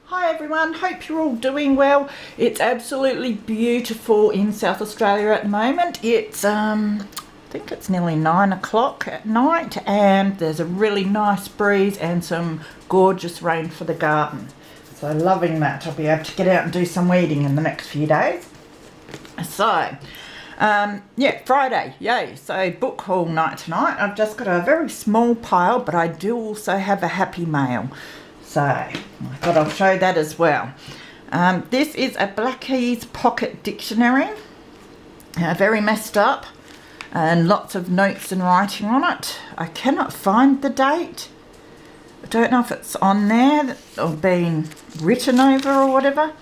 Hi everyone, hope you're all doing well. It's absolutely beautiful in South Australia at the moment. It's I think it's nearly 9 o'clock at night and there's a really nice breeze and some gorgeous rain for the garden. So loving that. I'll be able to get out and do some weeding in the next few days. So yeah, Friday, yay. So book haul night tonight. I've just got a very small pile, but I do also have a happy mail. So I thought I'll show that as well. This is a Blackie's Pocket Dictionary. Very messed up and lots of notes and writing on it. I cannot find the date. I don't know if it's on there or been written over or whatever.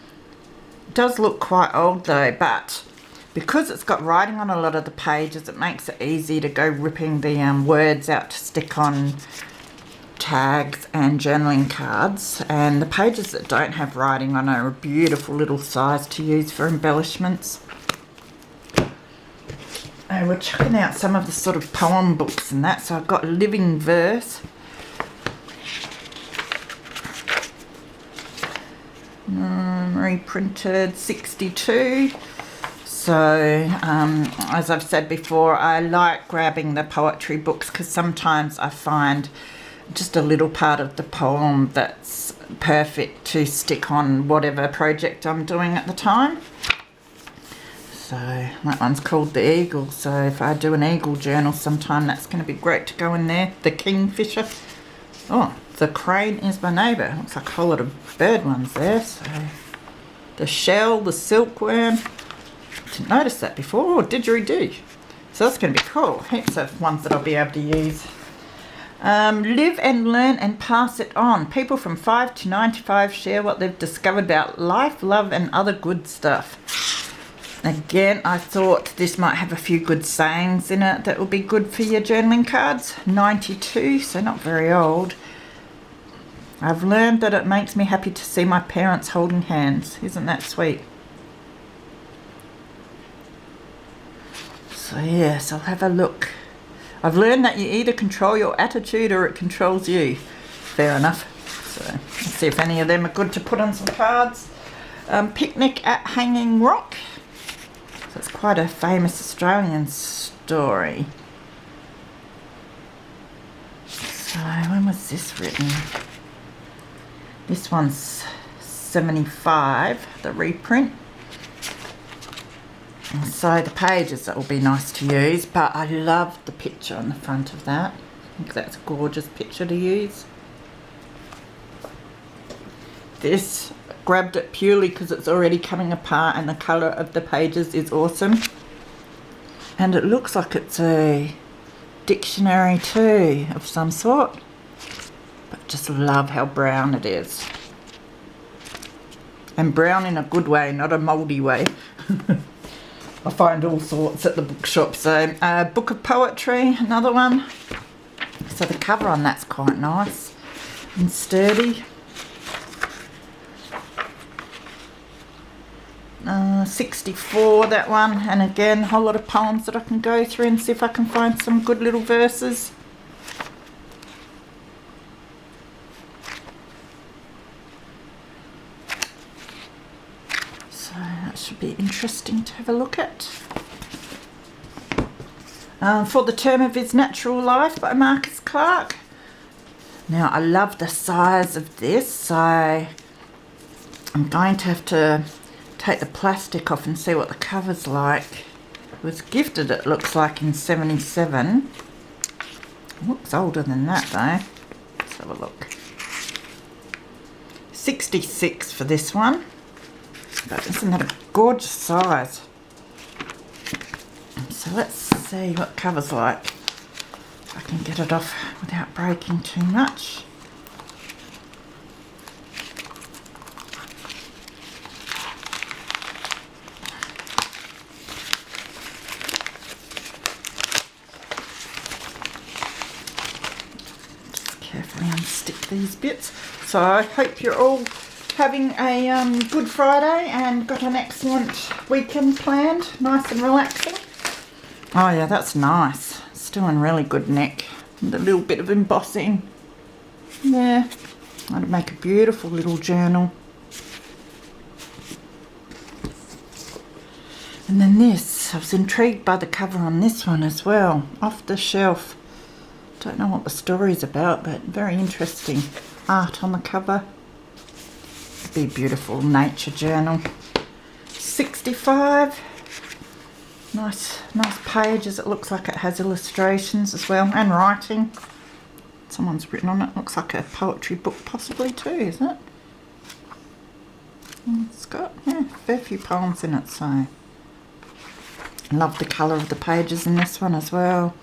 It does look quite old though, but because it's got writing on a lot of the pages, it makes it easy to go ripping the words out to stick on tags and journaling cards. And the pages that don't have writing on are a beautiful little size to use for embellishments. And we're checking out some of the sort of poem books and that. So I've got Living Verse. Reprinted 62. So as I've said before, I like grabbing the poetry books because sometimes I find just a little part of the poem that's perfect to stick on whatever project I'm doing at the time. So that one's called The Eagle. So if I do an eagle journal sometime, that's going to be great to go in there. The Kingfisher. Oh, The Crane Is My Neighbour. Looks like a whole lot of bird ones there. So The Shell, The Silkworm. Didn't notice that before. Oh, didgeridoo. So that's going to be cool. Heaps of ones that I'll be able to use. Live and learn and pass it on. People from 5 to 95 share what they've discovered about life, love and other good stuff. Again, I thought this might have a few good sayings in it that will be good for your journaling cards. 92, so not very old. I've learned that it makes me happy to see my parents holding hands. Isn't that sweet? So yes, I'll have a look. I've learned that you either control your attitude or it controls you. Fair enough. So let's see if any of them are good to put on some cards. Picnic at Hanging Rock. So it's quite a famous Australian story. So when was this written? This one's 75, the reprint. So the pages, that will be nice to use, but I love the picture on the front of that. I think that's a gorgeous picture to use. This, grabbed it purely because it's already coming apart and the colour of the pages is awesome. And it looks like it's a dictionary too, of some sort. But just love how brown it is. And brown in a good way, not a mouldy way. I find all sorts at the bookshop. So Book of Poetry, another one. So the cover on that's quite nice and sturdy. 64, that one. And again, a whole lot of poems that I can go through and see if I can find some good little verses. Should be interesting to have a look at. For the Term of His Natural Life by Marcus Clarke. Now I love the size of this, so I'm going to have to take the plastic off and see what the cover's like. It was gifted, it looks like, in 77. It looks older than that though. Let's have a look. 66 for this one. But isn't that a gorgeous size? So let's see what cover's like. If I can get it off without breaking too much. Just carefully unstick these bits. So I hope you're all having a good Friday and got an excellent weekend planned, nice and relaxing. Oh yeah, that's nice. Still in really good nick. And a little bit of embossing. Yeah, I'd make a beautiful little journal. And then this, I was intrigued by the cover on this one as well. Off the Shelf. Don't know what the story's about, but very interesting art on the cover. Be a beautiful nature journal. 65. Nice pages. It looks like it has illustrations as well, and writing. Someone's written on it. Looks like a poetry book possibly too, isn't it? And it's got a fair few poems in it, so. Love the colour of the pages in this one as well.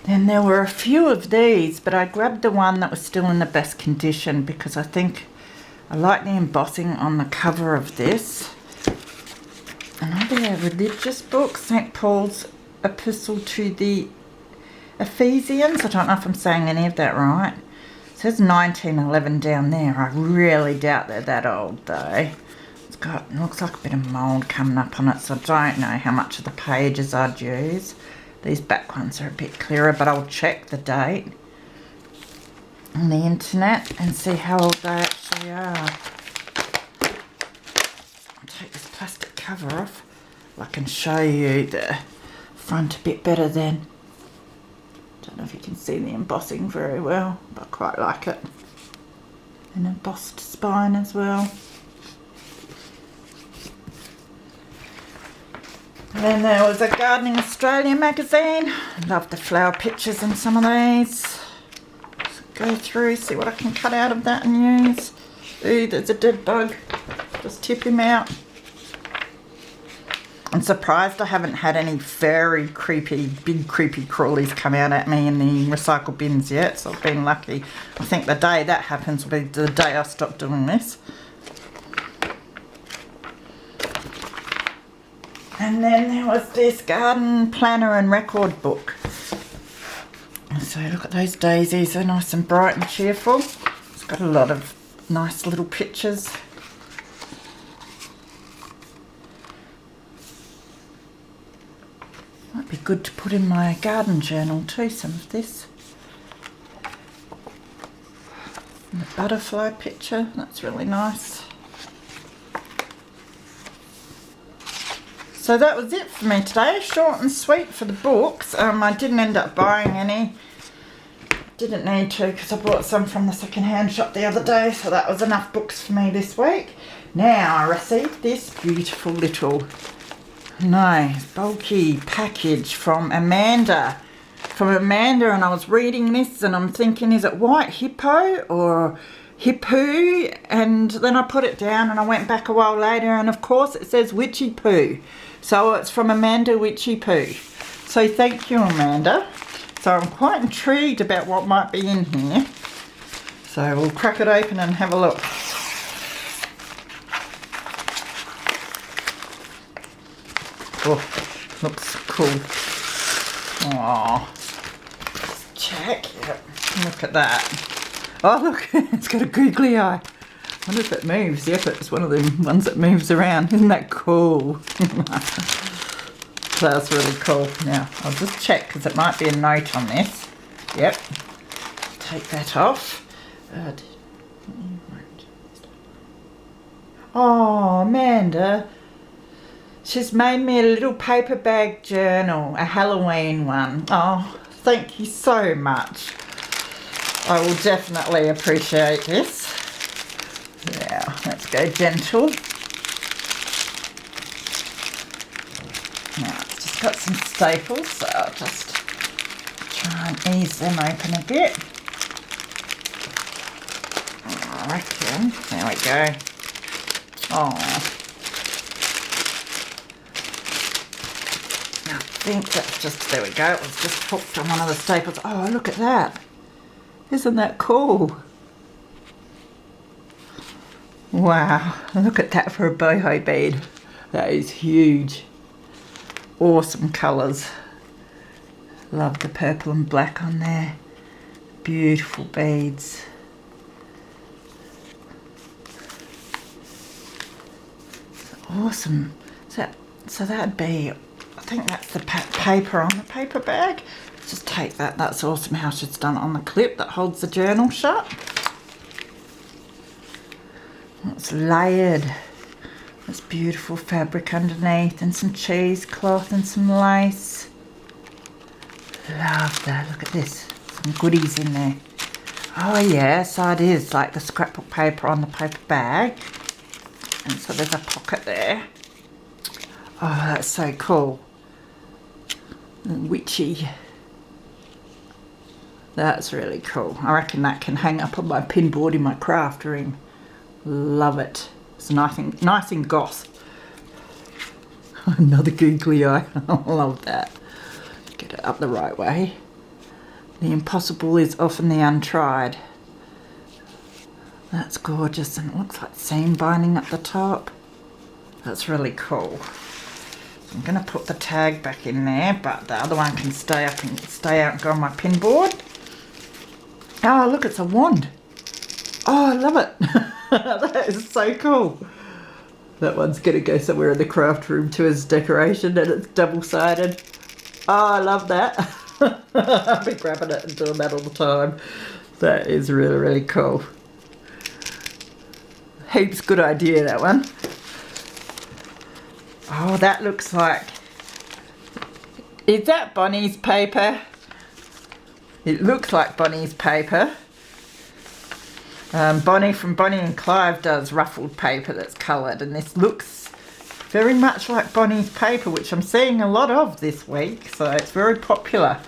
Then there were a few of these, but I grabbed the one that was still in the best condition because I think I like the embossing on the cover of this. Another religious book, St. Paul's Epistle to the Ephesians. I don't know if I'm saying any of that right. It says 1911 down there. I really doubt they're that old though. It's got, looks like a bit of mould coming up on it, so I don't know how much of the pages I'd use. These back ones are a bit clearer, but I'll check the date on the internet and see how old they actually are. I'll take this plastic cover off. I can show you the front a bit better then. Don't know if you can see the embossing very well, but I quite like it. An embossed spine as well. And then there was a Gardening Australia magazine. I love the flower pictures in some of these. Just go through, see what I can cut out of that and use. Ooh, there's a dead bug. Just tip him out. I'm surprised I haven't had any very creepy, big creepy crawlies come out at me in the recycle bins yet, so I've been lucky. I think the day that happens will be the day I stop doing this. And then there was this garden planner and record book. So look at those daisies, they're nice and bright and cheerful. It's got a lot of nice little pictures. Might be good to put in my garden journal too, some of this. And the butterfly picture, that's really nice. So that was it for me today, short and sweet for the books. I didn't end up buying any. Didn't need to because I bought some from the second-hand shop the other day, so that was enough books for me this week. Now I received this beautiful little nice bulky package from Amanda. And I was reading this and I'm thinking, is it White Hippo or Hipoo? And then I put it down and I went back a while later and of course it says Witchiepoo. So it's from Amanda Witchiepoo. So thank you, Amanda. So I'm quite intrigued about what might be in here. So we'll crack it open and have a look. Oh, looks cool. Oh, check. Yep. Look at that. Oh, look, it's got a googly eye. I wonder if it moves. Yep, it's one of the ones that moves around. Isn't that cool? That's really cool. Now, I'll just check because it might be a note on this. Yep. Take that off. Oh, Amanda. She's made me a little paper bag journal, a Halloween one. Oh, thank you so much. I will definitely appreciate this. Now, let's go gentle. Now, it's just got some staples, so I'll just try and ease them open a bit. I reckon. There we go. Oh. I think that's just, there we go, it was just hooked on one of the staples. Oh, look at that. Isn't that cool? Wow, look at that for a boho bead. That is huge. Awesome colours. Love the purple and black on there. Beautiful beads. Awesome. So that'd be, I think that's the paper on the paper bag. Just take that. That's awesome how she's done it on the clip that holds the journal shut. It's layered. It's beautiful fabric underneath and some cheesecloth and some lace. Love that. Look at this. Some goodies in there. Oh yeah, so it is like the scrapbook paper on the paper bag. And so there's a pocket there. Oh, that's so cool. Witchy. That's really cool. I reckon that can hang up on my pin board in my craft room. Love it. It's nice and goth. Another googly eye. I love that. Get it up the right way. The impossible is often the untried. That's gorgeous, and it looks like seam binding at the top. That's really cool. I'm going to put the tag back in there, but the other one can stay up and stay out and go on my pin board. Oh, look, it's a wand. Oh, I love it. That is so cool. That one's going to go somewhere in the craft room too as decoration, and it's double-sided. Oh, I love that. I've been grabbing it and doing that all the time. That is really, really cool. Heaps good idea, that one. Oh, that looks like... Is that Bonnie's paper? It looks like Bonnie's paper. Bonnie from Bonnie and Clive does ruffled paper that's coloured, and this looks very much like Bonnie's paper, which I'm seeing a lot of this week, so it's very popular.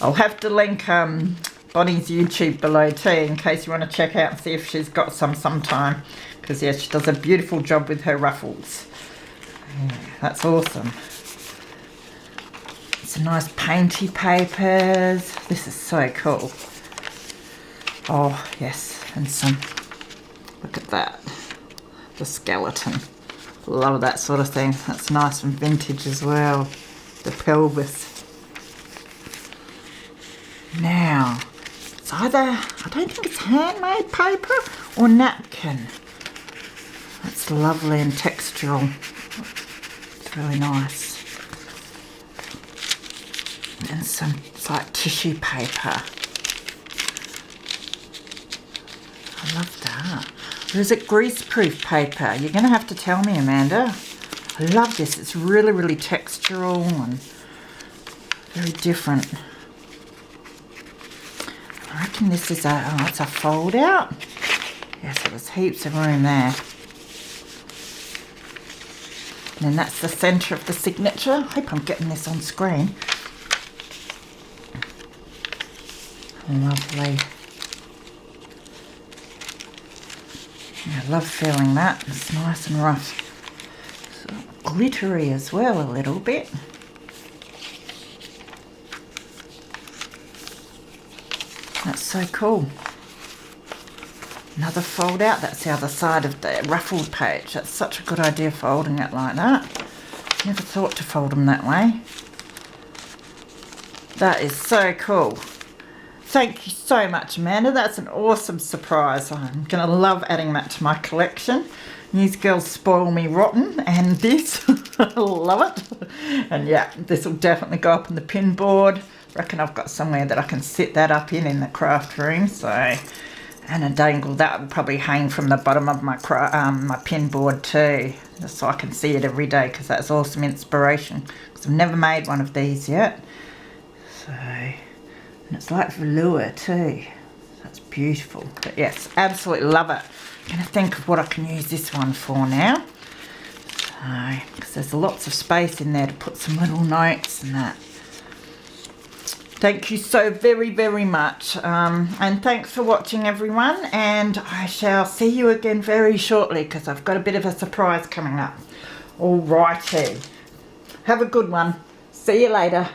I'll have to link Bonnie's YouTube below too, in case you want to check out and see if she's got some sometime, because yeah, she does a beautiful job with her ruffles. Yeah, that's awesome. Some nice painty papers. This is so cool. Oh yes, and some, look at that, the skeleton. Love that sort of thing. That's nice and vintage as well. The pelvis. Now, it's either, I don't think it's handmade paper or napkin. That's lovely and textural. It's really nice. And some, it's like tissue paper. I love that. Or is it greaseproof paper? You're going to have to tell me, Amanda. I love this. It's really, really textural and very different. I reckon this is a, oh, it's a fold out. Yes, so there's heaps of room there. And then that's the centre of the signature. I hope I'm getting this on screen. Lovely. I love feeling that. It's nice and rough. So glittery as well a little bit. That's so cool. Another fold out. That's the other side of the ruffled page. That's such a good idea, folding it like that. Never thought to fold them that way. That is so cool. Thank you so much, Amanda. That's an awesome surprise. I'm going to love adding that to my collection. These girls spoil me rotten, and this, I love it. And yeah, this will definitely go up on the pin board. Reckon I've got somewhere that I can sit that up in the craft room. So, and a dangle, that will probably hang from the bottom of my my pin board too, just so I can see it every day, because that's awesome inspiration. Because I've never made one of these yet. So... and it's like velour too. That's beautiful. But yes, absolutely love it. I'm going to think of what I can use this one for now. So, because there's lots of space in there to put some little notes and that. Thank you so very, very much. And thanks for watching, everyone. And I shall see you again very shortly, because I've got a bit of a surprise coming up. Alrighty. Have a good one. See you later.